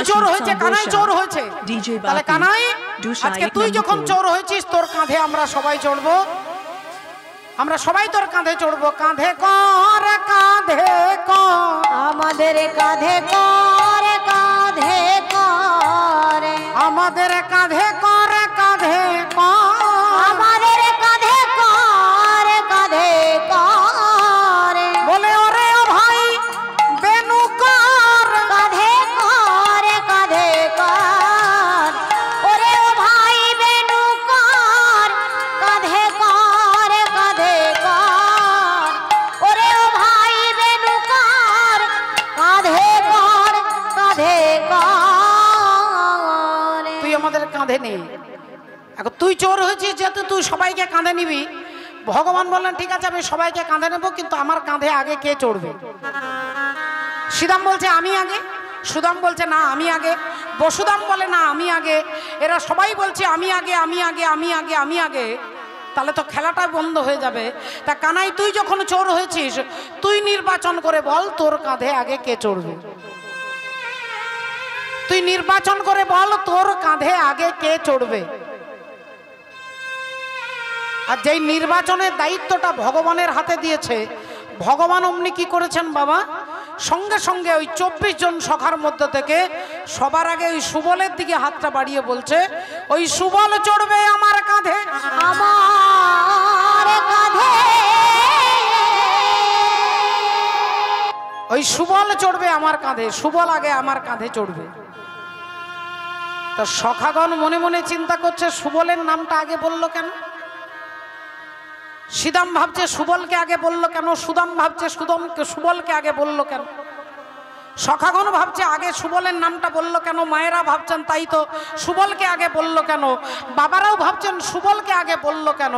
চোর হয়েছে, কানাই চোর হয়েছে। তাহলে কানাই, আজকে তুই যখন চোর হয়েছিস, তোর কাঁধে আমরা সবাই চড়বো, আমরা সবাই তোর কাঁধে চড়বো। কাঁধে কর, কাঁধে কর, আমাদের কাঁধে কর, কাঁধে কর, আমাদের কাঁধে কর, কাঁধে কর, আমাদের কাঁধে কর, কাঁধে কর, বলে ওরে ও ভাই বেনু কর, কাঁধে কর, কাঁধে কর, ওরে ও ভাই বেনু কর, কাঁধে কর, কাঁধে কর, ওরে ও ভাই বেনু কর, কাঁধে কর, কাঁধে কর। তুই আমাদের কাঁধে নেই। এখন তুই চোর হয়েছিস, যেহেতু তুই সবাইকে কাঁধে নিবি, ভগবান বললেন ঠিক আছে আমি সবাইকে কাঁধে নেবো, কিন্তু আমার কাঁধে আগে কে চড়বে? শ্রীদাম বলছে আমি আগে, সুদাম বলছে না আমি আগে, বসুদাম বলে না আমি আগে, এরা সবাই বলছে আমি আগে, আমি আগে, আমি আগে, আমি আগে। তাহলে তো খেলাটা বন্ধ হয়ে যাবে। তা কানাই, তুই যখন চোর হয়েছিস, তুই নির্বাচন করে বল তোর কাঁধে আগে কে চড়বে। তুই নির্বাচন করে বল তোর কাঁধে আগে কে চড়বে। আর যেই নির্বাচনের দায়িত্বটা ভগবানের হাতে দিয়েছে, ভগবান অমনি কি করেছেন বাবা, সঙ্গে সঙ্গে ওই 24 জন সখার মধ্যে থেকে সবার আগে ওই সুবলের দিকে হাতটা বাড়িয়ে বলছে, ওই সুবল চড়বে আমার কাঁধে, আমার কাঁধে, ওই সুবল চড়বে আমার কাঁধে, সুবল আগে আমার কাঁধে চড়বে। তা সখাগণ মনে মনে চিন্তা করছে সুবলের নামটা আগে বললো কেন? শ্রীদাম ভাবছে সুবলকে আগে বললো কেন? সুদাম ভাবছে সুবলকে আগে বললো কেন? সখাগণ ভাবছে আগে সুবলের নামটা বললো কেন? মায়েরা ভাবছেন তাই তো, সুবলকে আগে বললো কেন? বাবারাও ভাবছেন সুবলকে আগে বললো কেন?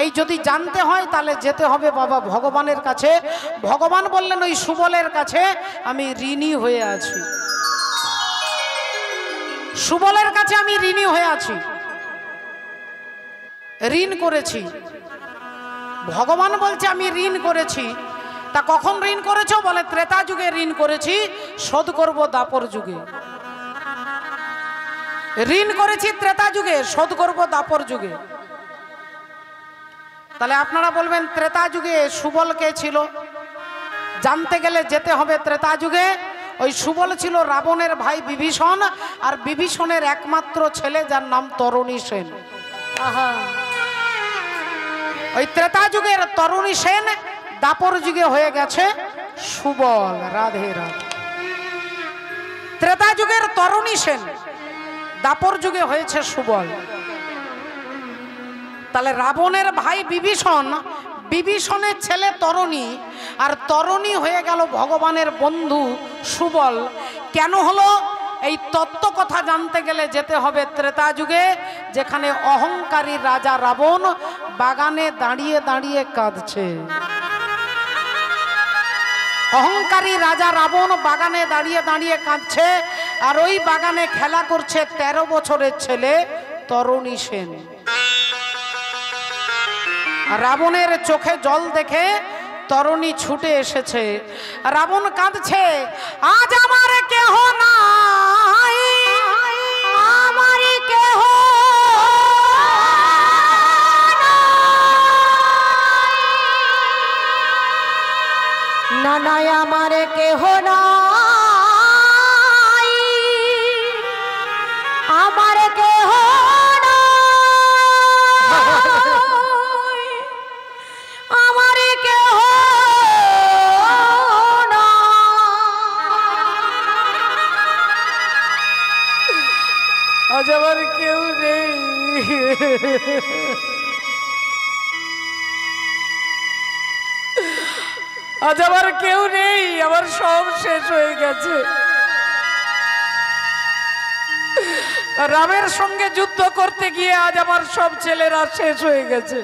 এই যদি জানতে হয় তাহলে যেতে হবে বাবা ভগবানের কাছে। ভগবান বললেন ওই সুবলের কাছে আমি ঋণী হয়ে আছি, সুবলের কাছে আমি ঋণী হয়ে আছি, ঋণ করেছি। ভগবান বলছে আমি ঋণ করেছি। তা কখন ঋণ করেছো? বলে ত্রেতা যুগে ঋণ করেছি, শোধ করব দাপর যুগে। ঋণ করেছি ত্রেতা যুগে, শোধ করব দাপর যুগে। তাহলে আপনারা বলবেন ত্রেতা যুগে সুবল কে ছিল? জানতে গেলে যেতে হবে ত্রেতা যুগে। ওই সুবল ছিল রাবণের ভাই বিভীষণ, আর বিভীষণের একমাত্র ছেলে যার নাম তরণী সেন। ওই ত্রেতা যুগের তরণী সেন দাপর যুগে হয়ে গেছে সুবল। রাধে রাধে। ত্রেতা যুগের তরণী সেন, দাপর যুগে হয়েছে সুবল। তাহলে রাবণের ভাই বিভীষণ, বিভীষণের ছেলে তরণী, আর তরণী হয়ে গেল ভগবানের বন্ধু সুবল। কেন হলো? এই তত্ত্ব কথা জানতে গেলে যেতে হবে ত্রেতা যুগে, যেখানে অহংকারী রাজা রাবণ বাগানে দাঁড়িয়ে দাঁড়িয়ে কাঁদছে। অহংকারী রাজা রাবণ বাগানে দাঁড়িয়ে দাঁড়িয়ে কাঁদছে, আর ওই বাগানে খেলা করছে 13 বছরের ছেলে তরণী সেন। রাবণের চোখে জল দেখে তরণী ছুটে এসেছে। রাবণ কাঁদছে, আজ আমার কেহ নাই, আমার কেহ না, নাই আমার কেহ নাই, আমার কেহ নাই, আমার কেহ আজ আমার কেউ নেই, আজ আমার কেউ নেই, আমার সব শেষ হয়ে গেছে। রামের সঙ্গে যুদ্ধ করতে গিয়ে আজ আমার সব ছেলেরা শেষ হয়ে গেছে।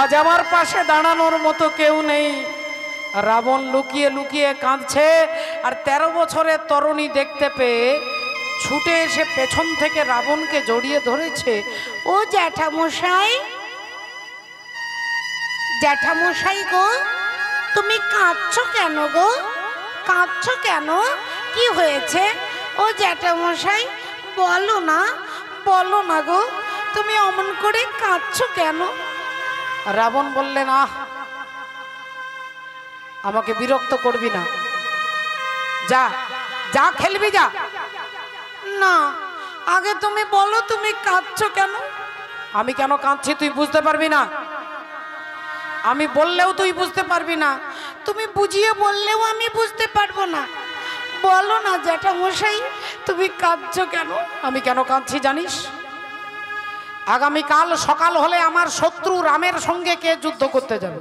আজ আমার পাশে দাঁড়ানোর মতো কেউ নেই। রাবণ লুকিয়ে লুকিয়ে কাঁদছে, আর 13 বছরের তরুণী দেখতে পেয়ে ছুটে এসে পেছন থেকে রাবণকে জড়িয়ে ধরেছে। ও জ্যাঠামশাই, জ্যাঠামশাই গো, তুমি কাঁদছো কেন গো? কাঁদছো কেন? কি হয়েছে? ও জ্যাঠামশাই বলো না গো, তুমি অমন করে কাঁদছো কেন? রাবণ বললেন, আহ, আমাকে বিরক্ত করবি না, যা যা খেলবি যা। না, আগে তুমি বলো তুমি কাঁদছো কেন? আমি কেন কাঁদছি তুই বুঝতে পারবি না, আমি বললেও তুই বুঝতে পারবি না, তুমি বুঝিয়ে বললেও আমি বুঝতে পারবো না। বলো না জ্যাঠামশাই তুমি কাঁদছো কেন? আমি কেন কাঁদছি জানিস? আগামীকাল সকাল হলে আমার শত্রু রামের সঙ্গে কে যুদ্ধ করতে যাবে?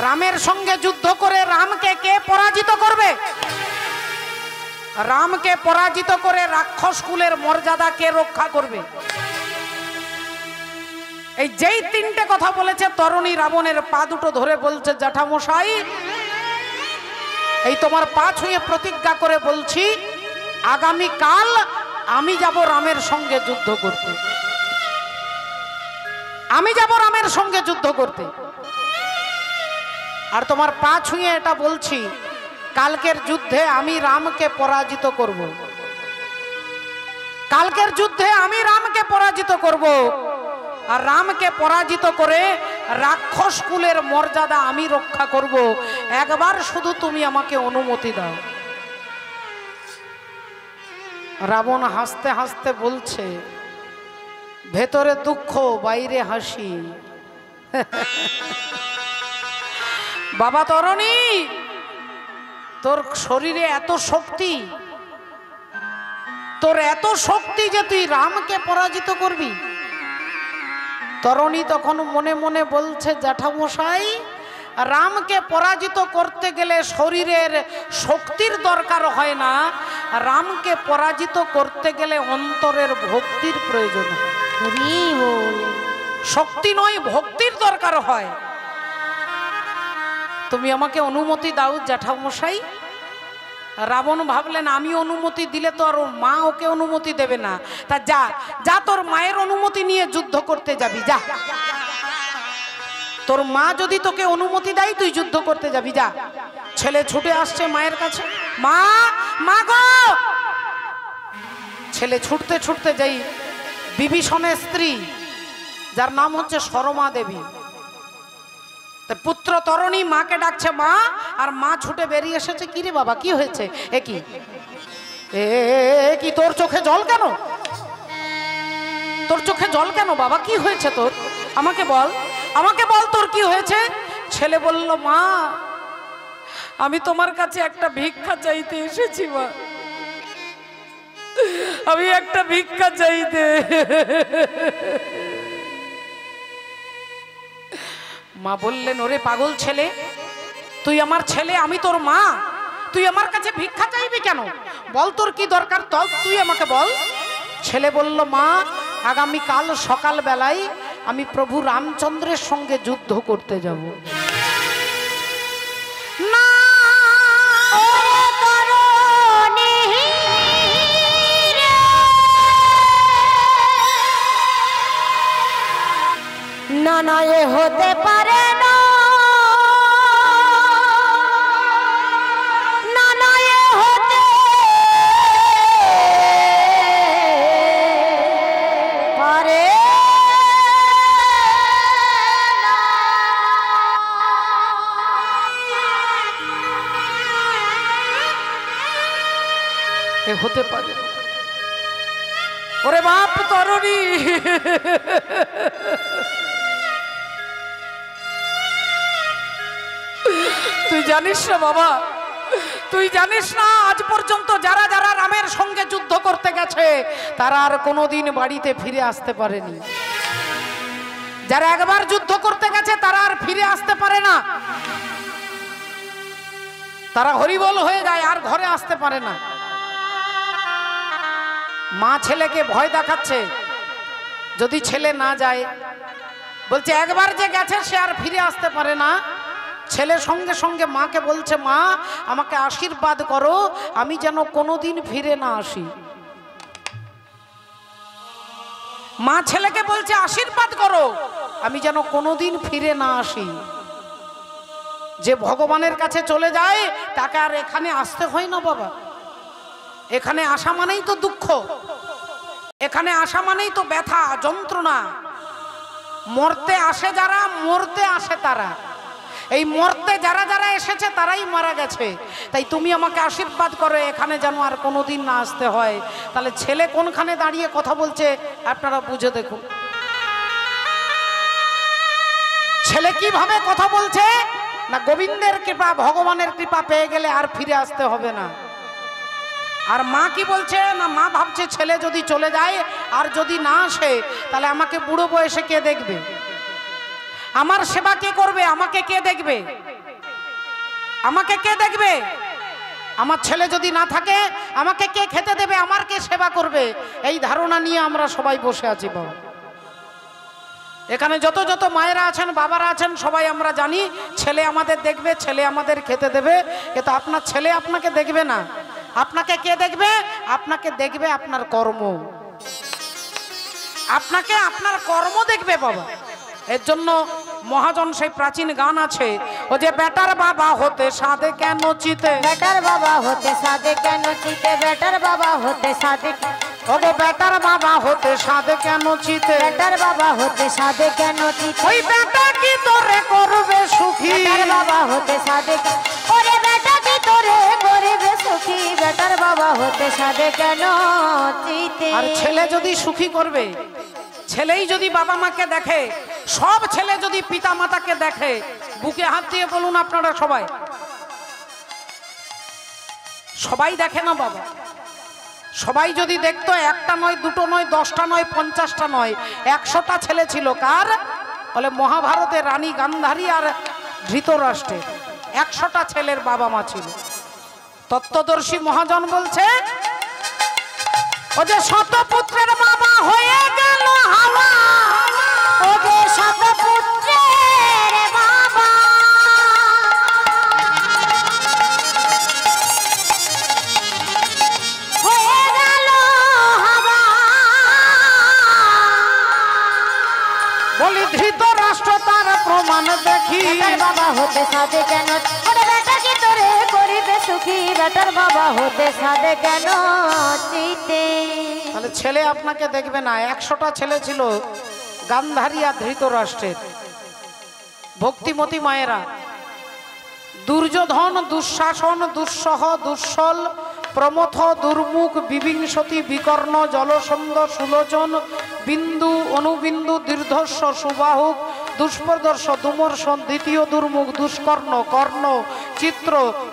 রামের সঙ্গে যুদ্ধ করে রামকে কে পরাজিত করবে? রামকে পরাজিত করে রাক্ষস কুলের মর্যাদা কে রক্ষা করবে? এই যেই তিনটে কথা বলেছে তরুণী রাবণের পা দুটো ধরে বলছে, জ্যাঠামশাই এই তোমার পা ছুঁয়ে প্রতিজ্ঞা করে বলছি, আগামীকাল আমি যাব রামের সঙ্গে যুদ্ধ করতে, আমি যাব রামের সঙ্গে যুদ্ধ করতে। আর তোমার পা ছুঁয়ে এটা বলছি, কালকের যুদ্ধে আমি রামকে পরাজিত করব, কালকের যুদ্ধে আমি রামকে পরাজিত করব, আর রামকে পরাজিত করে রাক্ষস কুলের মর্যাদা আমি রক্ষা করব। একবার শুধু তুমি আমাকে অনুমতি দাও। রাবণ হাসতে হাসতে বলছে, ভেতরে দুঃখ বাইরে হাসি। বাবা তরুণী, তোর শরীরে এত শক্তি, তোর এত শক্তি যে তুই রামকে পরাজিত করবি? তরুণী তখন মনে মনে বলছে, জ্যাঠামশাই রামকে পরাজিত করতে গেলে শরীরের শক্তির দরকার হয় না, রামকে পরাজিত করতে গেলে অন্তরের ভক্তির প্রয়োজন হয়। শক্তি নয়, ভক্তির দরকার হয়। তুমি আমাকে অনুমতি দাও জ্যাঠামশাই। রাবণ ভাবলেন, আমি অনুমতি দিলে তো আর ওর মা ওকে অনুমতি দেবে না, তা যা যা তোর মায়ের অনুমতি নিয়ে যুদ্ধ করতে যাবি, যা। তোর মা যদি তোকে অনুমতি দেয় তুই যুদ্ধ করতে যাবি, যা। ছেলে ছুটে আসছে মায়ের কাছে, মা মা গো। ছেলে ছুটতে ছুটতে যাই বিভীষণের স্ত্রী, যার নাম হচ্ছে সরমা দেবী, পুত্র তরুণী মাকে ডাকছে মা, আর মা ছুটে বেরিয়ে এসেছে। কি রে বাবা, কি হয়েছে? এ কি তোর চোখে জল কেন? তোর চোখে জল কেন বাবা? কি হয়েছে তোর? আমাকে বল, আমাকে বল তোর কি হয়েছে? ছেলে বলল, মা আমি তোমার কাছে একটা ভিক্ষা চাইতে এসেছি মা, আমি একটা ভিক্ষা চাইতে। মা বললেন, ওরে পাগল ছেলে, তুই আমার ছেলে, আমি তোর মা, তুই আমার কাছে ভিক্ষা চাইবি কেন? বল তোর কি দরকার, তুই আমাকে বল। ছেলে বলল, মা আগামীকাল সকাল বেলায় আমি প্রভু রামচন্দ্রের সঙ্গে যুদ্ধ করতে যাব। না না না, এ হতে পারে না, না না এ হতে পারে না। এ হতে পারে। ওরে বাপ তরুণী, তুই জানিস না বাবা, তুই জানিস না আজ পর্যন্ত যারা যারা রামের সঙ্গে যুদ্ধ করতে গেছে তারা আর কোনোদিন বাড়িতে ফিরে আসতে পারেনি। যারা একবার যুদ্ধ করতে গেছে তারা আর ফিরে আসতে পারে না, তারা হরিবোল হয়ে যায়, আর ঘরে আসতে পারে না। মা ছেলেকে ভয় দেখাচ্ছে, যদি ছেলে না যায়, বলছে একবার যে গেছে সে আর ফিরে আসতে পারে না। ছেলে সঙ্গে সঙ্গে মাকে বলছে, মা আমাকে আশীর্বাদ করো, আমি যেন কোনোদিন ফিরে না আসি। মা ছেলেকে বলছে, আশীর্বাদ করো, আমি যেন কোনোদিন ফিরে না আসি। যে ভগবানের কাছে চলে যায় তাকে আর এখানে আসতে হয় না বাবা। এখানে আসা মানেই তো দুঃখ, এখানে আসা মানেই তো ব্যথা যন্ত্রণা। মরতে আসে যারা, মরতে আসে তারা। এই মরতে যারা যারা এসেছে তারাই মারা গেছে। তাই তুমি আমাকে আশীর্বাদ করো এখানে যেন আর কোনোদিন না আসতে হয়। তাহলে ছেলে কোনখানে দাঁড়িয়ে কথা বলছে আপনারা বুঝে দেখুন। ছেলে কিভাবে কথা বলছে না, গোবিন্দের কৃপা ভগবানের কৃপা পেয়ে গেলে আর ফিরে আসতে হবে না। আর মা কি বলছে না, মা ভাবছে ছেলে যদি চলে যায় আর যদি না আসে তাহলে আমাকে বুড়ো বয়সে কে দেখবে, আমার সেবা কে করবে, আমাকে কে দেখবে, আমাকে কে দেখবে, আমার ছেলে যদি না থাকে আমাকে কে খেতে দেবে, আমার কে সেবা করবে। এই ধারণা নিয়ে আমরা সবাই বসে আছি বাবা। এখানে যত যত মায়েরা আছেন, বাবারা আছেন, সবাই আমরা জানি ছেলে আমাদের দেখবে, ছেলে আমাদের খেতে দেবে। কিন্তু আপনার ছেলে আপনাকে দেখবে না। আপনাকে কে দেখবে? আপনাকে দেখবে আপনার কর্ম, আপনাকে আপনার কর্ম দেখবে বাবা। এর জন্য মহাজন সেই প্রাচীন গান আছে, ও যে বেটার বাবা হতে সাধে কেন চিতে, বেটার বাবা হতে সাধে কেন চিতে, বেটার বাবা হতে সাধে, ও গো বেটার বাবা হতে সাধে কেন চিতে, বেটার বাবা হতে সাধে কেন চিতে, ওই বেটা কি তোরে করবে সুখী, বেটার বাবা হতে সাধে, ওরে বেটা কি তোরে করবে সুখী, বেটার বাবা হতে সাধে কেন চিতে। আর ছেলে যদি সুখী করবে, ছেলেই যদি বাবা মাকে দেখে, সব ছেলে যদি পিতা মাতাকে দেখে, বুকে হাত দিয়ে বলুন আপনারা সবাই, সবাই দেখে না বাবা। সবাই যদি দেখতো, একটা নয়, দুটো নয়, 10টা নয়, 50টা নয়, 100টা ছেলে ছিল। কার? বলে মহাভারতের রানী গান্ধারী আর ধৃতরাষ্ট্রের 100টা ছেলের বাবা মা ছিল। তত্ত্বদর্শী মহাজন বলছে, ও যে শতপুত্রের বাবা হয়ে গেল হাওয়া, ও যে শতপুত্রের বাবা হয়ে গেল হাওয়া, বলি ধৃতরাষ্ট্র তার প্রমাণ দেখি, বেটার বাবা হতে সাধে কেন, ওরে বেটা কি তোরে করিবে সুখী, বেটার বাবা হতে সাধে কেন চিতে। তাহলে ছেলে আপনাকে দেখবে না। 100টা ছেলে ছিল গান্ধারী আর ধৃতরাষ্ট্রের। ভক্তিমতী মায়েরা, দুর্যোধন, দুঃশাসন, দুঃসহ, দুঃসল, প্রমথ, দুর্মুখ, বিবিংশতি, বিকর্ণ, জলসন্ধ, সুলোচন, বিন্দু, অনুবিন্দু, দীর্ঘস্ব, সুবাহুক, দুষ্প্রদর্শ, দুমর্শন, দ্বিতীয় দুর্মুখ, দুষ্কর্ণ, কর্ণ, চিত্র,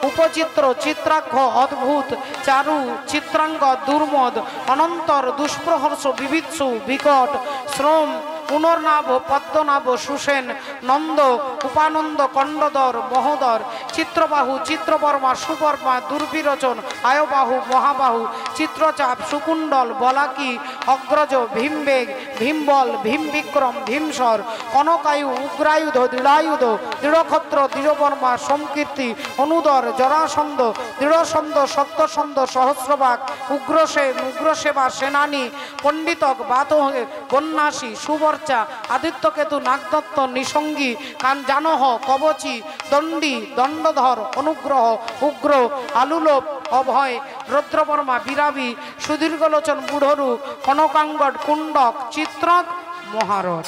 উপচিত্র, চিত্রাক্ষ, অদ্ভুত, চারু, চিত্রাঙ্গ, দুর্মদ, অনন্তর, দুষ্প্রহর্ষ, বিবিৎসু, বিকট, শ্রম, পুনর্নাভ, পদ্মনাভ, সুসেন, নন্দ, উপানন্দ, কণ্ডদর, মহোদর, চিত্রবাহু, চিত্রবর্মা, সুবর্মা, দুর্বিরোচন, আয়বাহু, মহাবাহু, চিত্রচাপ, সুকুণ্ডল, বলাকি, অগ্রজ, ভীমবেগ, ভীমবল, ভীমবিক্রম, ভীমসর, কনকায়ু, উগ্রায়ুধ, দৃঢ়ায়ুধ, দৃঢ়ক্ষত্র, দৃঢ়বর্মা, সমকীর্তি, অনুদর, জরাসন্ধ, দৃঢ়সন্ধ, সত্যসন্ধ, সহস্রবাগ, উগ্রসেন, উগ্রসেবা, সেনানী, পণ্ডিতক, বাতহে, বন্যাসী, সুবর্চা, আদিত্যকেতু, নাগদত্ত, নিসঙ্গী, জানহ, কবচী, দণ্ডী, দণ্ডধর, অনুগ্রহ, উগ্র, আলুলোপ, অভয়, রুদ্রবর্মা, বিরাবী, সুদীর্ঘলোচন, বুড়রু, কনকাঙ্গড, কুণ্ডক, চিত্রক, মহারথ।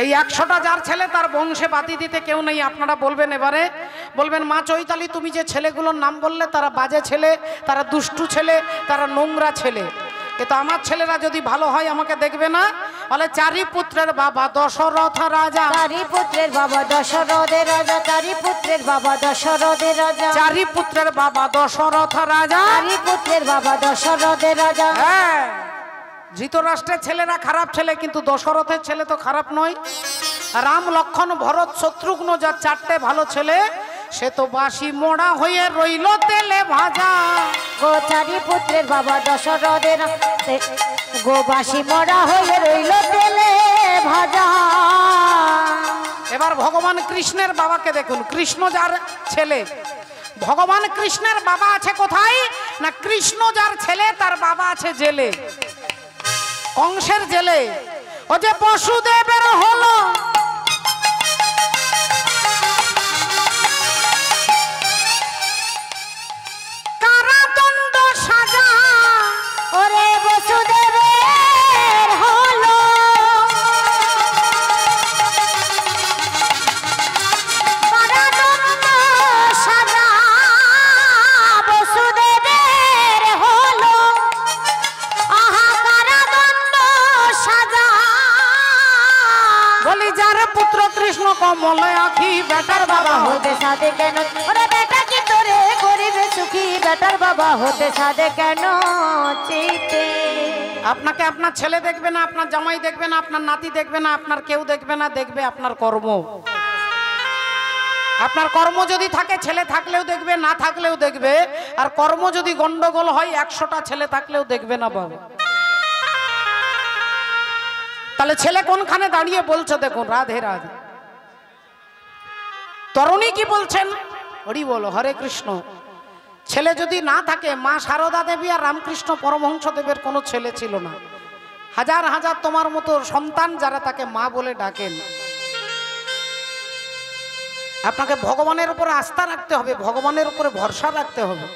এই 100টা যার ছেলে, তার বংশে বাতি দিতে কেউ নেই। আপনারা বলবেন, এবারে বলবেন, মা চৈতালি তুমি যে ছেলেগুলোর নাম বললে তারা বাজে ছেলে, তারা দুষ্টু ছেলে, তারা নোংরা ছেলে। কিন্তু আমার ছেলেরা যদি ভালো হয় আমাকে দেখবে না? বলে চারি পুত্রের বাবা দশরথ রাজা, চারি পুত্রের বাবা দশরথের রাজা, চারি পুত্রের বাবা দশরথের রাজা, চারি পুত্রের বাবা দশরথ রাজা, চারি পুত্রের বাবা দশরথের রাজা। হ্যাঁ, ধৃতরাষ্ট্রের ছেলেরা খারাপ ছেলে, কিন্তু দশরথের ছেলে তো খারাপ নয়। রাম, লক্ষণ, ভরত, শত্রুঘ্ন, যার 4টে ভালো ছেলে, সে তো বাসি মোড়া হয়ে রইল তেলে ভাজা। গো চারি পুত্রের বাবা দশরথের, গো বাসি মরা হয়ে রইল তেলে ভাজা। এবার ভগবান কৃষ্ণের বাবাকে দেখুন। কৃষ্ণ যার ছেলে, ভগবান কৃষ্ণের বাবা আছে কোথায় না, কৃষ্ণ যার ছেলে তার বাবা আছে জেলে, কংসের জেলে। ও যে বসুদেবের হলো বেটার বাবা হতে সাধে কেন? ওরে বেটা কি তোরে গরিবে সুখী বেটার বাবা হতে সাধে কেন চিতে? আপনাকে আপনার ছেলে দেখবে না, আপনার জামাই দেখবে না, আপনার নাতি দেখবে না, আপনার কেউ দেখবে না, দেখবে আপনার কর্ম। আপনার কর্ম যদি থাকে, ছেলে থাকলেও দেখবে, না থাকলেও দেখবে। আর কর্ম যদি গন্ডগোল হয়, 100টা ছেলে থাকলেও দেখবে না বাবা। তাহলে ছেলে কোনখানে দাঁড়িয়ে বলছে দেখুন, রাধে রাধে। তরুণী কি বলছেন? হরি বল, হরে কৃষ্ণ। ছেলে যদি না থাকে, মা সারদা দেবী আর রামকৃষ্ণ পরমহংস দেবের কোনো ছেলে ছিল না। হাজার হাজার তোমার মতো সন্তান যারা তাকে মা বলে ডাকেন। আপনাকে ভগবানের উপরে আস্থা রাখতে হবে, ভগবানের উপরে ভরসা রাখতে হবে।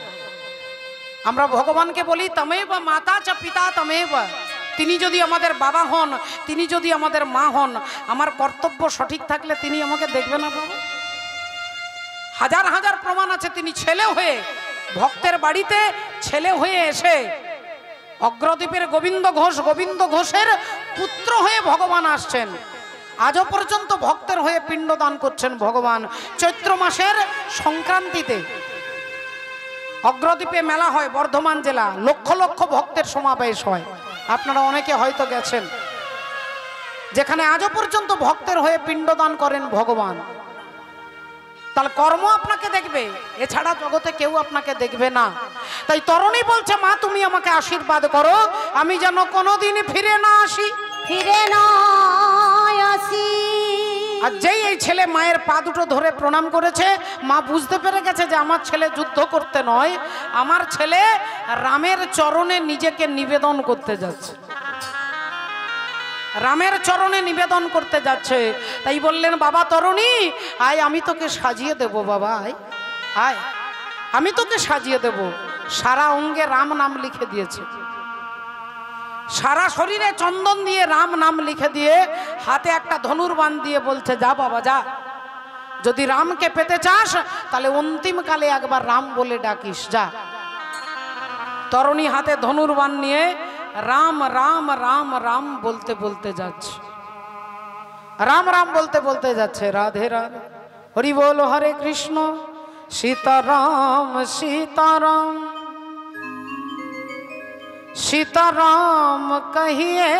আমরা ভগবানকে বলি তমেব মাতা চ পিতা তমেব। তিনি যদি আমাদের বাবা হন, তিনি যদি আমাদের মা হন, আমার কর্তব্য সঠিক থাকলে তিনি আমাকে দেখবে না বাবা? হাজার হাজার প্রমাণ আছে। তিনি ছেলে হয়ে, ভক্তের বাড়িতে ছেলে হয়ে এসে অগ্রদ্বীপের গোবিন্দ ঘোষের পুত্র হয়ে ভগবান আসছেন। আজও পর্যন্ত ভক্তের হয়ে পিণ্ডদান করছেন ভগবান। চৈত্র মাসের সংক্রান্তিতে অগ্রদ্বীপে মেলা হয়, বর্ধমান জেলা, লক্ষ লক্ষ ভক্তের সমাবেশ হয়। আপনারা অনেকে হয়তো গেছেন, যেখানে আজও পর্যন্ত ভক্তের হয়ে পিণ্ডদান করেন ভগবান। তাহলে কর্ম আপনাকে দেখবে, এছাড়া জগতে কেউ আপনাকে দেখবে না। তাই তরুণী বলছে, মা তুমি আমাকে আশীর্বাদ করো, আমি যেন কোনোদিন ফিরে না আসি। ফিরে না আসি। আর যেই এই ছেলে মায়ের পা দুটো ধরে প্রণাম করেছে, মা বুঝতে পেরে গেছে যে আমার ছেলে যুদ্ধ করতে নয়, আমার ছেলে রামের চরণে নিজেকে নিবেদন করতে যাচ্ছে, রামের চরণে নিবেদন করতে যাচ্ছে। তাই বললেন, বাবা তরুণী আয়, আমি তোকে সাজিয়ে দেব বাবা, আয় আয়, আমি তোকে সাজিয়ে দেব। সারা অঙ্গে রাম নাম লিখে দিয়েছে, সারা শরীরে চন্দন দিয়ে রাম নাম লিখে দিয়ে, হাতে একটা ধনুর্বাণ দিয়ে বলছে, যা বাবা যা, যদি রামকে পেতে চাস তাহলে অন্তিমকালে একবার রাম বলে ডাকিস, যা। তরুণী হাতে ধনুর্বাণ নিয়ে রাম রাম রাম রাম বলতে বলতে যাচ্ছে, রাম রাম বলতে বলতে যাচ্ছে। রাধে রাধে, হরি বল, হরে কৃষ্ণ। সীতারাম সীতারাম सीताराम कहिए,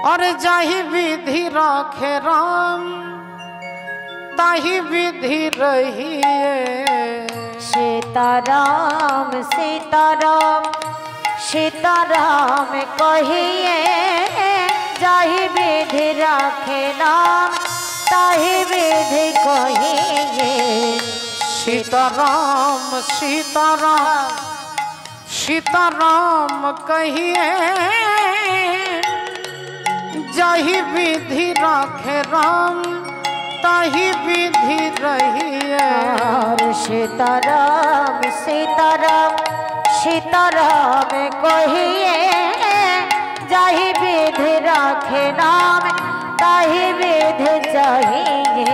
और जाहि विधि राखे राम ताहि विधि रहिए। सीताराम सीताराम सीताराम कहिए, जाहि विधि राखे नाम ताहि विधि कहिए। सीताराम सीताराम सीताराम कहिए, जाहि विधि राखे राम ताहि विधि रहिए। सीताराम सीताराम सीताराम कहिए, जाहि विधि राखे नाम ताहि विधि चाहिए।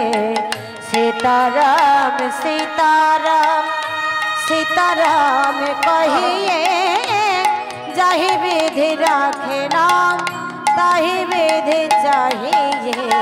सीताराम सीताराम सीताराम कहिए, जाहि विधि राखे नाम ताहि विधि चाहिए।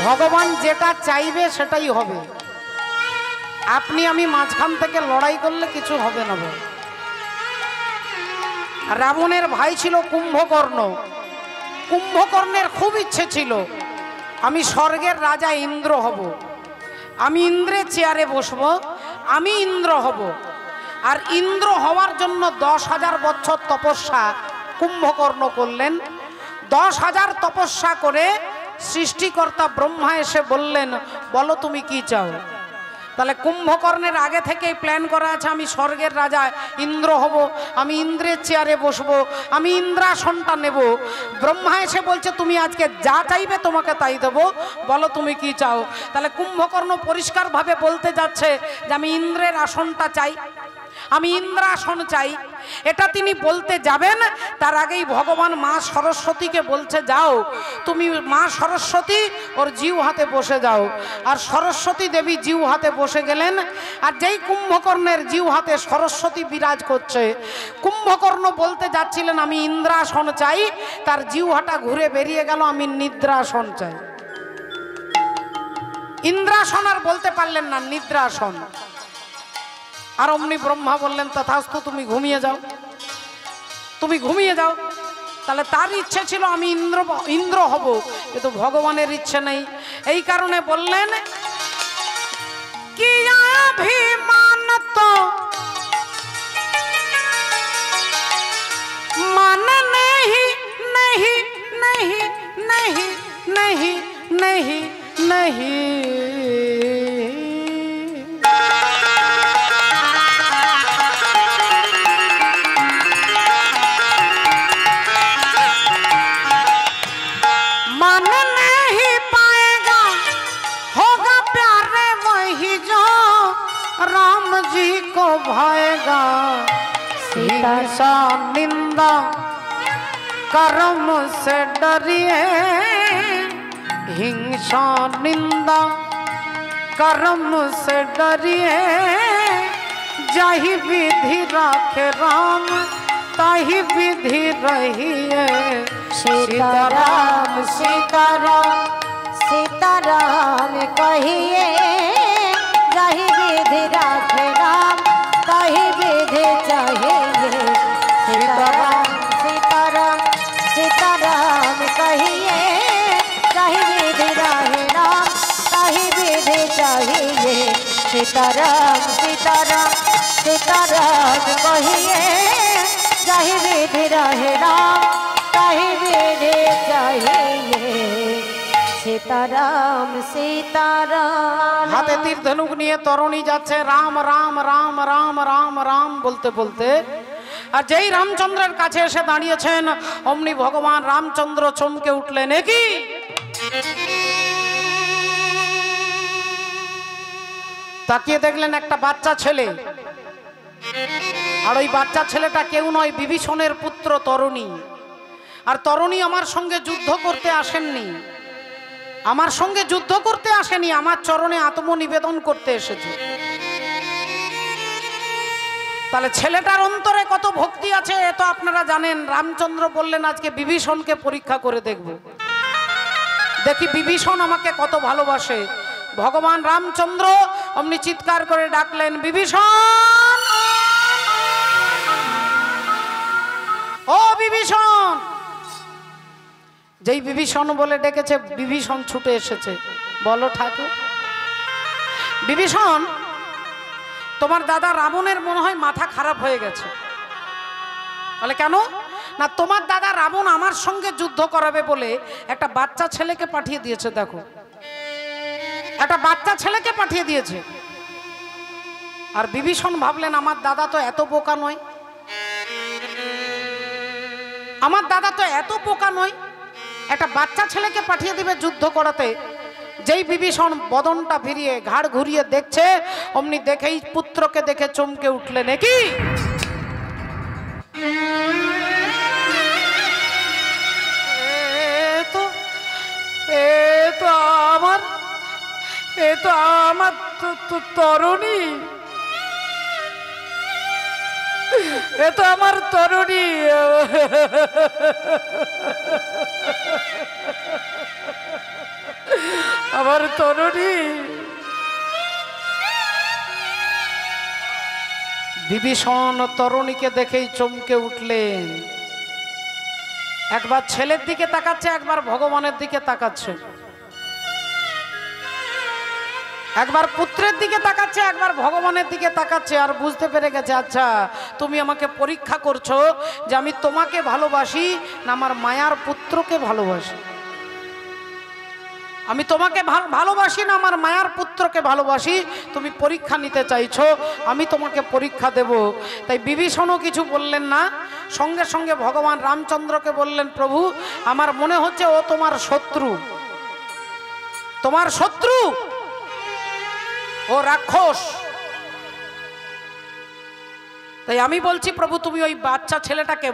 ভগবান যেটা চাইবে সেটাই হবে। আপনি আমি মাঝখান থেকে লড়াই করলে কিছু হবে না। রাবণের ভাই ছিল কুম্ভকর্ণ। কুম্ভকর্ণের খুব ইচ্ছে ছিল আমি স্বর্গের রাজা ইন্দ্র হব, আমি ইন্দ্রের চেয়ারে বসবো, আমি ইন্দ্র হব। আর ইন্দ্র হওয়ার জন্য 10,000 বছর তপস্যা কুম্ভকর্ণ করলেন। 10,000 তপস্যা করে সৃষ্টিকর্তা ব্রহ্মা এসে বললেন, বলো তুমি কি চাও। তাহলে কুম্ভকর্ণের আগে থেকেই প্ল্যান করা আছে আমি স্বর্গের রাজা ইন্দ্র হব, আমি ইন্দ্রের চেয়ারে বসবো, আমি ইন্দ্রাসনটা নেব। ব্রহ্মা এসে বলছে তুমি আজকে যা চাইবে তোমাকে তাই দেবো, বলো তুমি কি চাও। তাহলে কুম্ভকর্ণ পরিষ্কারভাবে বলতে যাচ্ছে যে আমি ইন্দ্রের আসনটা চাই, আমি ইন্দ্রাসন চাই। এটা তিনি বলতে যাবেন তার আগেই ভগবান মা সরস্বতীকে বলছে যাও তুমি মা সরস্বতী ওর জিউ হাতে বসে যাও। আর সরস্বতী দেবী জিউ হাতে বসে গেলেন। আর যেই কুম্ভকর্ণের জিউ হাতে সরস্বতী বিরাজ করছে, কুম্ভকর্ণ বলতে যাচ্ছিলেন আমি ইন্দ্রাসন চাই, তার জিউ হাটা ঘুরে বেরিয়ে গেল আমি নিদ্রাসন চাই। ইন্দ্রাসন আর বলতে পারলেন না, নিদ্রাসন। আর অমনি ব্রহ্মা বললেন তথাস্তু, তুমি ঘুমিয়ে যাও, তুমি ঘুমিয়ে যাও। তাহলে তার ইচ্ছে ছিল আমি ইন্দ্র হব, কিন্তু ভগবানের ইচ্ছে নেই। এই কারণে বললেন কি অভিমান তো মান নেহি নেহি নেহি নেহি নেহি নেহি নেহি। भाएगा हिंसा निंदा कर्म से डरिए, हिंसा निंदा कर्म से डरिए, जाहि विधि राखे राम ताहि विधि रहिए। सीताराम सीताराम सीताराम कहिए, जाहि विधि राखे राम ताहि विधि चाहिए। सीताराम सीताराम सीताराम कहिए, जाहि विधि राहे राम ताहि विधि चाहिए। सीताराम सीताराम सीताराम कहिए, जाहि विधि राहे राम ताहि विधि चाहिए। सीताराम सीताराम। हाथे तीर धनुक निये तरुणी जाच्छे राम राम राम राम राम राम बोलते बोलते। আর যেই রামচন্দ্রের কাছে এসে দাঁড়িয়েছেন অমনি ভগবান রামচন্দ্র চমকে উঠলেন। কি তাকিয়ে দেখলেন একটা বাচ্চা ছেলে। আর ওই বাচ্চা ছেলেটা কেউ নয়, বিভীষণের পুত্র তরুণী। আর তরুণী আমার সঙ্গে যুদ্ধ করতে আসেননি, আমার সঙ্গে যুদ্ধ করতে আসেনি, আমার চরণে আত্মনিবেদন করতে এসেছে। তাহলে ছেলেটার অন্তরে কত ভক্তি আছে এ তো আপনারা জানেন। রামচন্দ্র বললেন আজকে বিভীষণকে পরীক্ষা করে দেখব, দেখি বিভীষণ আমাকে কত ভালোবাসে। ভগবান রামচন্দ্র অমনি চিৎকার করে ডাকলেন বিভীষণ, ও বিভীষণ। যেই বিভীষণ বলে ডেকেছে বিভীষণ ছুটে এসেছে। বলো ঠাকুর। বিভীষণ, তোমার দাদা রাবণের মনে হয় মাথা খারাপ হয়ে গেছে। বলে কেন? না তোমার দাদা রাবণ আমার সঙ্গে যুদ্ধ করাবে বলে একটা বাচ্চা ছেলেকে পাঠিয়ে দিয়েছে। দেখো, একটা বাচ্চা ছেলেকে পাঠিয়ে দিয়েছে। আর বিভীষণ ভাবলেন আমার দাদা তো এত বোকা নয়, আমার দাদা তো এত বোকা নয়, একটা বাচ্চা ছেলেকে পাঠিয়ে দিবে যুদ্ধ করাতে। যেই বিভীষণ বদনটা ফিরিয়ে ঘাড় ঘুরিয়ে দেখছে অমনি দেখেই পুত্রকে দেখে চমকে উঠলেন। কি আমার তরুণী, এ তো আমার তরুণী। আমার তরুণী। বিভীষণ তরুণীকে দেখেই চমকে উঠলেন। একবার ছেলের দিকে তাকাচ্ছে, একবার ভগবানের দিকে তাকাচ্ছে, একবার পুত্রের দিকে তাকাচ্ছে, একবার ভগবানের দিকে তাকাচ্ছে। আর বুঝতে পেরে গেছে, আচ্ছা তুমি আমাকে পরীক্ষা করছো যে আমি তোমাকে ভালোবাসি না আমার মায়ার পুত্রকে ভালোবাসি। আমি তোমাকে ভালোবাসি না আমার মায়ার পুত্রকে ভালোবাসি, তুমি পরীক্ষা নিতে চাইছো, আমি তোমাকে পরীক্ষা দেব। তাই বিভীষণও কিছু বললেন না, সঙ্গে সঙ্গে ভগবান রামচন্দ্রকে বললেন, প্রভু আমার মনে হচ্ছে ও তোমার শত্রু, তোমার শত্রু, ও রাক্ষস। তাই আমি বলছি প্রভু তুমি ওই বাচ্চা ছেলেটাকে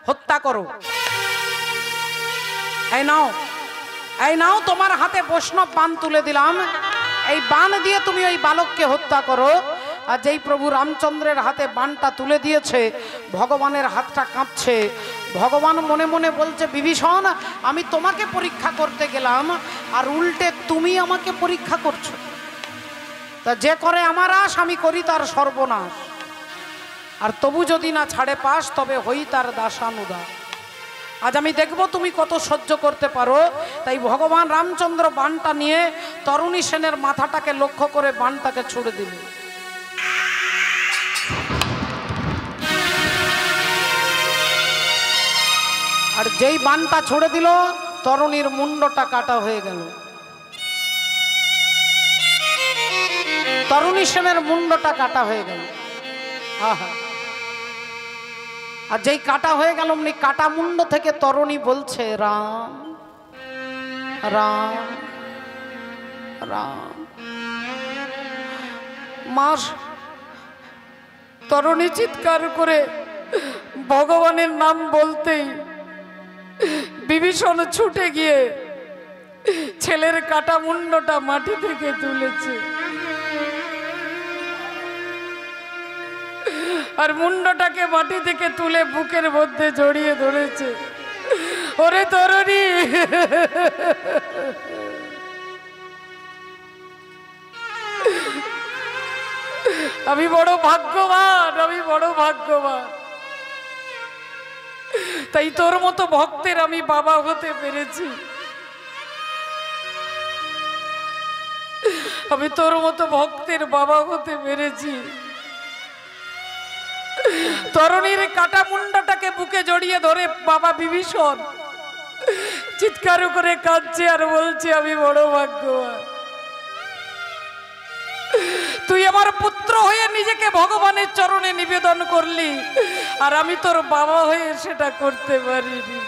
হত্যা করো। এই নাও, এই নাও তোমার হাতে বৈষ্ণব বাণ তুলে দিলাম, এই বাণ দিয়ে তুমি ওই বালককে হত্যা করো। আর যেই প্রভু রামচন্দ্রের হাতে বাণটা তুলে দিয়েছে, ভগবানের হাতটা কাঁপছে। ভগবান মনে মনে বলছে, বিভীষণ আমি তোমাকে পরীক্ষা করতে গেলাম আর উল্টে তুমি আমাকে পরীক্ষা করছো। তা যে করে আমার আশ আমি করি তার সর্বনাশ, আর তবু যদি না ছাড়ে পাস তবে হই তার দাসানুদাস। আজ আমি দেখব তুমি কত সহ্য করতে পারো। তাই ভগবান রামচন্দ্র বাণটা নিয়ে তরুণী সেনের মাথাটাকে লক্ষ্য করে বাণটাকে ছুড়ে দিল। আর যেই বাণটা ছুড়ে দিল, তরুণীর মুন্ডটা কাটা হয়ে গেল। তরুণী সেনের মুন্ডটা কাটা হয়ে গেল। আহা, আর যেই কাটা হয়ে গেল অমনি কাটা মুন্ড থেকে তরুণী বলছে, রাম রাম রাম। মাস তরুণী চিৎকার করে ভগবানের নাম বলতেই বিভীষণ ছুটে গিয়ে ছেলের কাটা মুন্ডটা মাটি থেকে তুলেছে। আর মুন্ডটাকে মাটি থেকে তুলে বুকের মধ্যে জড়িয়ে ধরেছে। ওরে তরুণী, আমি বড় ভাগ্যবান, আমি বড় ভাগ্যবান। তাই তোর মতো ভক্তের আমি বাবা হতে পেরেছি। আমি তোর মতো ভক্তের বাবা হতে পেরেছি। তরুণীর কাটা মুন্ডটাকে বুকে জড়িয়ে ধরে বাবা বিভীষণ চিৎকার করে কাঁদছে আর বলছে, আমি বড় ভাগ্যবান। তুই আমার পুত্র হয়ে নিজেকে ভগবানের চরণে নিবেদন করলি, আর আমি তোর বাবা হয়ে সেটা করতে পারিনি।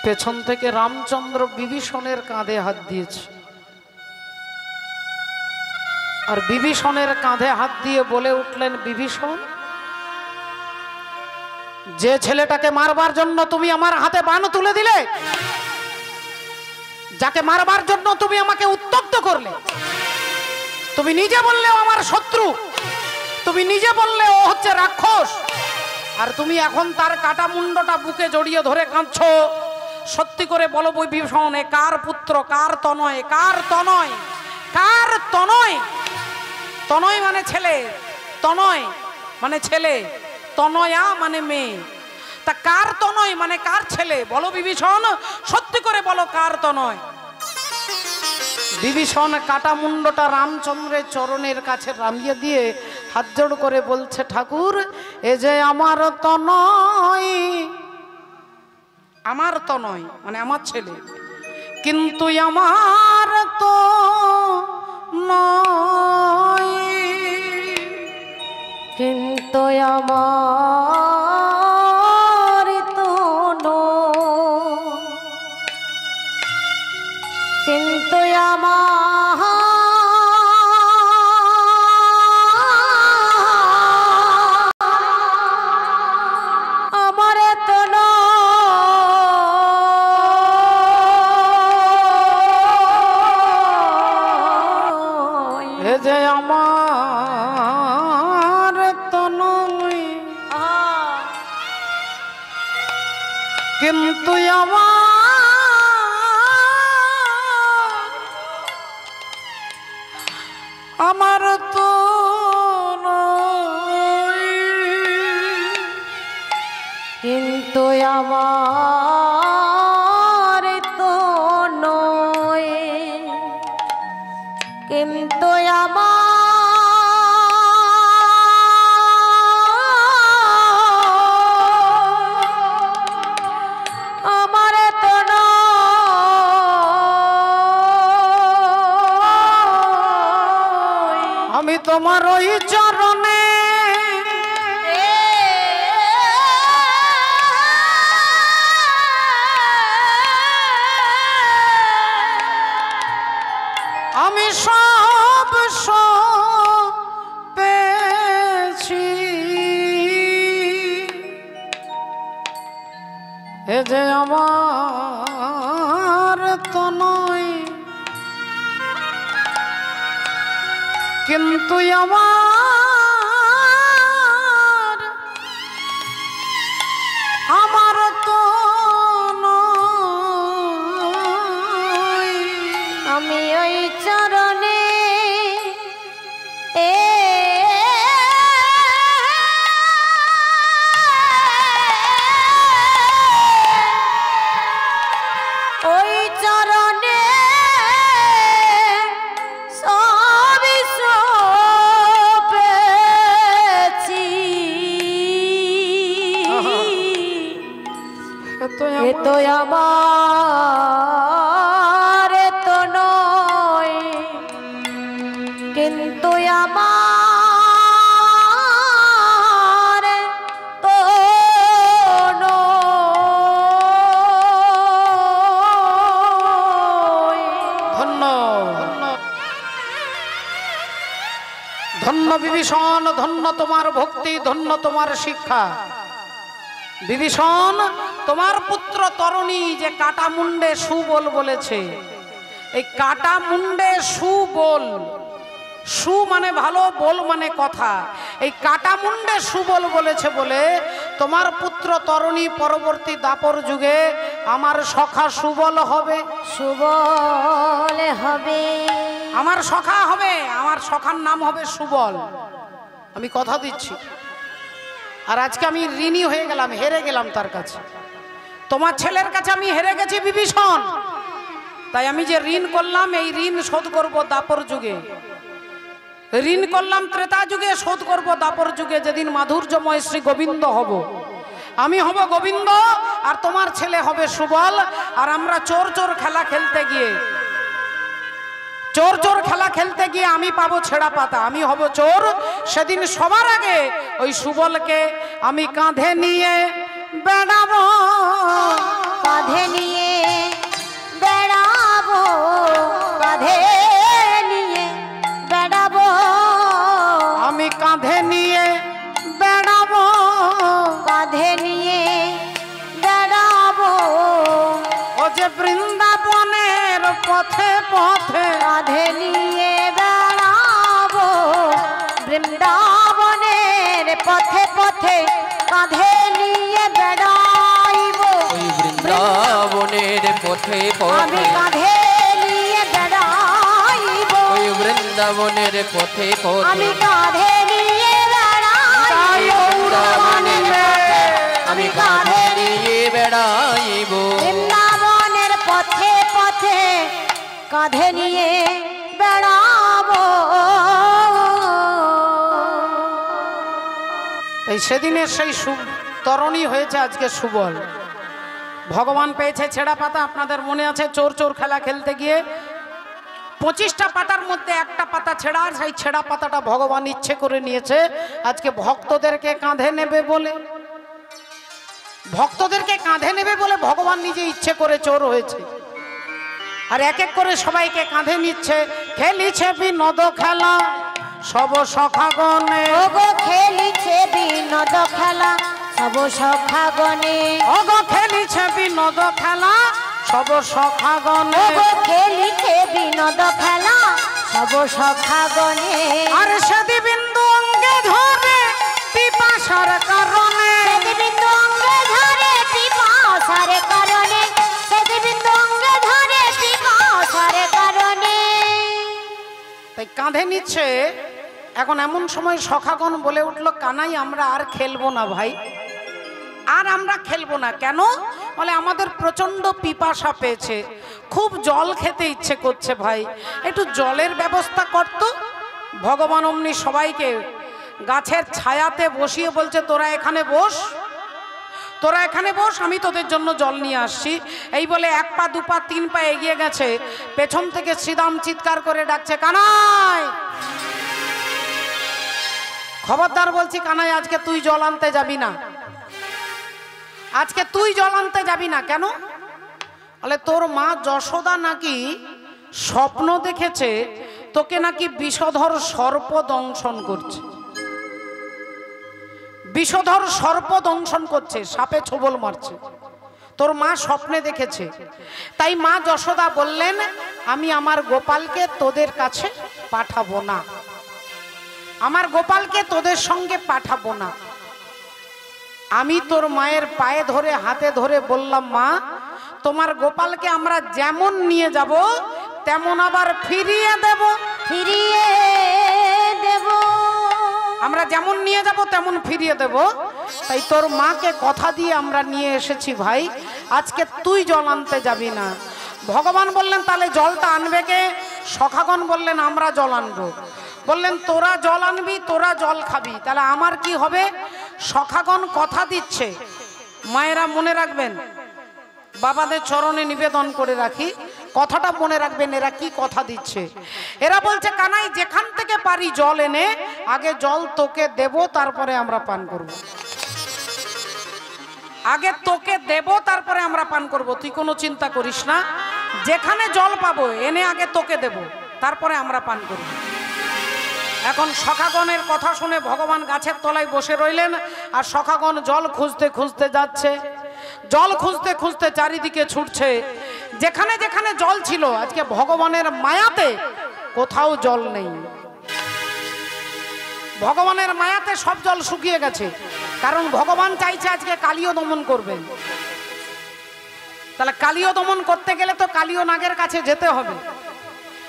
পেছন থেকে রামচন্দ্র বিভীষণের কাঁধে হাত দিয়েছে, আর বিভীষণের কাঁধে হাত দিয়ে বলে উঠলেন, বিভীষণ যে ছেলেটাকে মারবার জন্য তুমি আমার হাতে বাণ তুলে দিলে, যাকে মারবার জন্য তুমি আমাকে উত্তপ্ত করলে, তুমি নিজে বললে ও আমার শত্রু, তুমি নিজে বললে ও হচ্ছে রাক্ষস, আর তুমি এখন তার কাটা মুন্ডটা বুকে জড়িয়ে ধরে কাঁদছো। সত্যি করে বলো বিভীষণ, এ কার পুত্র, কার তনয়, কার তনয়, কার তনয়? তনয় মানে ছেলে, তনয় মানে ছেলে, তনয়া মানে মেয়ে। তা কার তনয় মানে কার ছেলে? বলো বিভীষণ, সত্যি করে বলো কার তনয়? বিভীষণ কাটা মুন্ডটা রামচন্দ্রের চরণের কাছে নামিয়ে দিয়ে হাত জোড় করে বলছে, ঠাকুর এ যে আমার তনয়, আমার তনয় মানে আমার ছেলে, কিন্তু আমার তো নয়, কিন্তু আমার তো নয়, কিন্তু আমার তো নয়। কিন্তু আমার তো কিন্তু আমার তো নয়, কিন্তু আমার তো নয়। আমি তোমার ওই চরণে আমি সব পেয়েছি। এ যে আমার তো নয়, কিন্তু আমার তো নয়। আমি ওই চরণে ওই চরণে সবই পেয়েছি। এ তো আমার তো নয়, কিন্তু আমার তো নয়। ধন্য ধন্য বিভীষণ, ধন্য তোমার ভক্তি, ধন্য তোমার শিক্ষা। বিভীষণ, তোমার পুত্র তরুণী যে কাটা মুন্ডে সুবল বলেছে, এই কাটা মুন্ডে সুবল, সু মানে ভালো, বল মানে কথা, এই কাটা মুন্ডে সুবল বলেছে বলে তোমার পুত্র তরুণী পরবর্তী দাপর যুগে আমার সখা সুবল হবে। সুবল হবে, আমার সখা হবে, আমার সখার নাম হবে সুবল, আমি কথা দিচ্ছি। আর আজকে আমি ঋণী হয়ে গেলাম, হেরে গেলাম তার কাছে। তোমার ছেলের কাছে আমি হেরে গেছি বিভীষণ, তাই আমি যে ঋণ করলাম এই ঋণ শোধ করব দাপর যুগে। ঋণ করলাম ত্রেতা যুগে, শোধ করব দাপর যুগে, যেদিন মাধুর্যময় শ্রী গোবিন্দ হব। আমি হব গোবিন্দ আর তোমার ছেলে হবে সুবল। আর আমরা চোর চোর খেলা খেলতে গিয়ে, চোর চোর খেলা খেলতে গিয়ে আমি পাবো ছেঁড়া পাতা, আমি হব চোর। সেদিন সবার আগে ওই সুবলকে আমি কাঁধে নিয়ে বেড়াবো, কাঁধে নিয়ে বেড়াবো, কাঁধে নিয়ে বেড়াবো, আমি কাঁধে নিয়ে বেড়াবো, কাঁধে নিয়ে বেড়াবো। ও যে বৃন্দাবনের পথে পথে কাঁধে নিয়ে বেড়াবো, বৃন্দাবনের পথে পথে কাঁধে নিয়ে বেড়াইবো। ওই বৃন্দাবনের পথে আমি পথে, কাঁধে নিয়ে বেড়াইবো, ওই বৃন্দাবনের পথে আমি পথে, কাঁধে নিয়ে বেড়াইবো, আমি কাঁধে নিয়ে বেড়াইব। বৃন্দাবনের পথে পথে কাঁধে নিয়ে বেড়াবো। এই সেদিনের সেই তরণী হয়েছে আজকে সুবল। ভগবান পেয়েছে ছেঁড়া পাতা। আপনাদের মনে আছে চোর চোর খেলা খেলতে গিয়ে 25টা পাতার মধ্যে একটা পাতা ছেঁড়া, আর সেই ছেঁড়া পাতাটা ভগবান ইচ্ছে করে নিয়েছে আজকে ভক্তদেরকে কাঁধে নেবে বলে। ভক্তদেরকে কাঁধে নেবে বলে ভগবান নিজে ইচ্ছে করে চোর হয়েছে, আর এক এক করে সবাইকে কাঁধে নিচ্ছে। খেলিছে বিনোদ খেলা সব সখাগণে, ওগো খেলিছে বিনোদ খেলা সব সখাগণে, ওগো খেলিছে বিনোদ খেলা সব সখাগণে, ওগো খেলিছে বিনোদ খেলা সব সখাগণে। আর সেদি বিন্দু অঙ্গে ধরে পিপাসার কারণে, সেদি বিন্দু অঙ্গে ধরে পিপাসার কাঁধে নিচ্ছে। এখন এমন সময় সখাগণ বলে উঠলো, কানাই আমরা আর খেলবো না ভাই, আর আমরা খেলবো না। কেন? বলে আমাদের প্রচন্ড পিপাসা পেয়েছে, খুব জল খেতে ইচ্ছে করছে ভাই, একটু জলের ব্যবস্থা করতো। ভগবান অমনি সবাইকে গাছের ছায়াতে বসিয়ে বলছে, তোরা এখানে বস, তোরা এখানে বস, আমি তোদের জন্য জল নিয়ে আসছি। এই বলে 1 পা 2 পা 3 পা এগিয়ে গেছে। পেছন থেকে শ্রীদাম চিৎকার করে ডাকছে, কানাই। খবরদার বলছি কানাই, আজকে তুই জল আনতে যাবি না, আজকে তুই জল আনতে যাবি না। কেন? বলে তোর মা যশোদা নাকি স্বপ্ন দেখেছে তোকে নাকি বিষধর সর্প দংশন করছে, বিষধর সর্প দংশন করছে, সাপে ছোবল মারছে, তোর মা স্বপ্নে দেখেছে। তাই মা যশোদা বললেন, আমি আমার গোপালকে তোদের কাছে পাঠাবো না, আমার গোপালকে তোদের সঙ্গে পাঠাবো না। আমি তোর মায়ের পায়ে ধরে হাতে ধরে বললাম, মা তোমার গোপালকে আমরা যেমন নিয়ে যাব তেমন আবার ফিরিয়ে দেব, ফিরিয়ে দেব, আমরা যেমন নিয়ে যাব তেমন ফিরিয়ে দেব। তাই তোর মাকে কথা দিয়ে আমরা নিয়ে এসেছি ভাই, আজকে তুই জল আনতে যাবি না। ভগবান বললেন, তাহলে জলটা আনবে কে? সখাগণ বললেন, আমরা জল আনবো। বললেন, তোরা জল আনবি, তোরা জল খাবি, তাহলে আমার কি হবে? সখাগণ কথা দিচ্ছে, মায়েরা মনে রাখবেন, বাবাদের চরণে নিবেদন করে রাখি, কথাটা মনে রাখবেন, এরা কি কথা দিচ্ছে। এরা বলছে, কানাই যেখান থেকে পারি জল এনে আগে জল তোকে দেব, তারপরে আমরা পান করব, আগে তোকে দেব তারপরে আমরা পান করব, তুই কোনো চিন্তা করিস না, যেখানে জল পাবো এনে আগে তোকে দেব, তারপরে আমরা পান করব। এখন সখাগণের কথা শুনে ভগবান গাছের তলায় বসে রইলেন, আর সখাগণ জল খুঁজতে খুঁজতে যাচ্ছে, জল খুঁজতে খুঁজতে চারিদিকে ছুটছে। যেখানে যেখানে জল ছিল, আজকে ভগবানের মায়াতে কোথাও জল নেই, ভগবানের মায়াতে সব জল শুকিয়ে গেছে। কারণ ভগবান চাইছে আজকে কালীয় দমন করবেন, তাহলে কালীয় দমন করতে গেলে তো কালীয় নাগের কাছে যেতে হবে।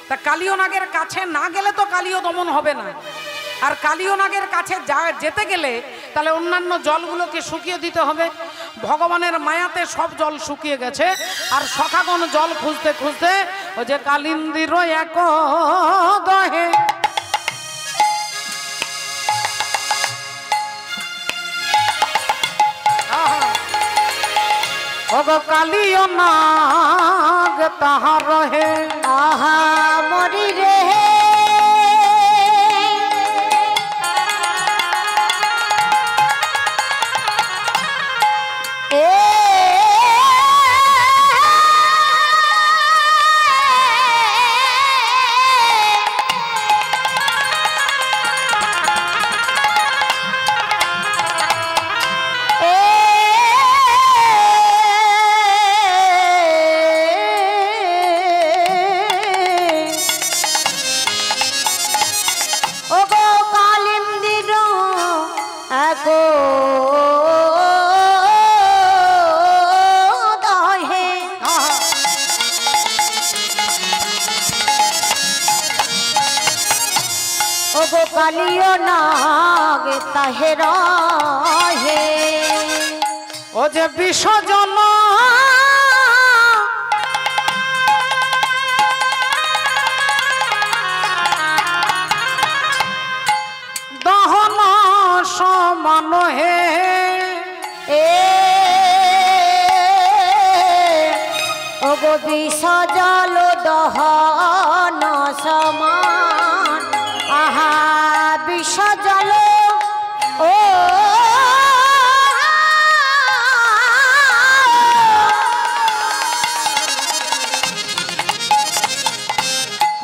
তা কালীয় নাগের কাছে না গেলে তো কালীয় দমন হবে না, আর কালীয় নাগের কাছে যেতে গেলে তাহলে অন্যান্য জলগুলোকে শুকিয়ে দিতে হবে। ভগবানের মায়াতে সব জল শুকিয়ে গেছে, আর সখাগণ জল খুঁজতে খুঁজতে ওই যে কালিন্দির এক দহে ওগো কালীয় নাগ তাহার রহে, আহা মরি রে, কালিও নাগ তাহে রহে, ও যে বিসর্জন দহন সমান হে, ওগো বিসর্জন দহন সমান, আহা বিসর্জন ও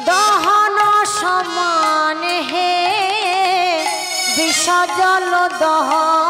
দহন সমান হে, বিসর্জন দহন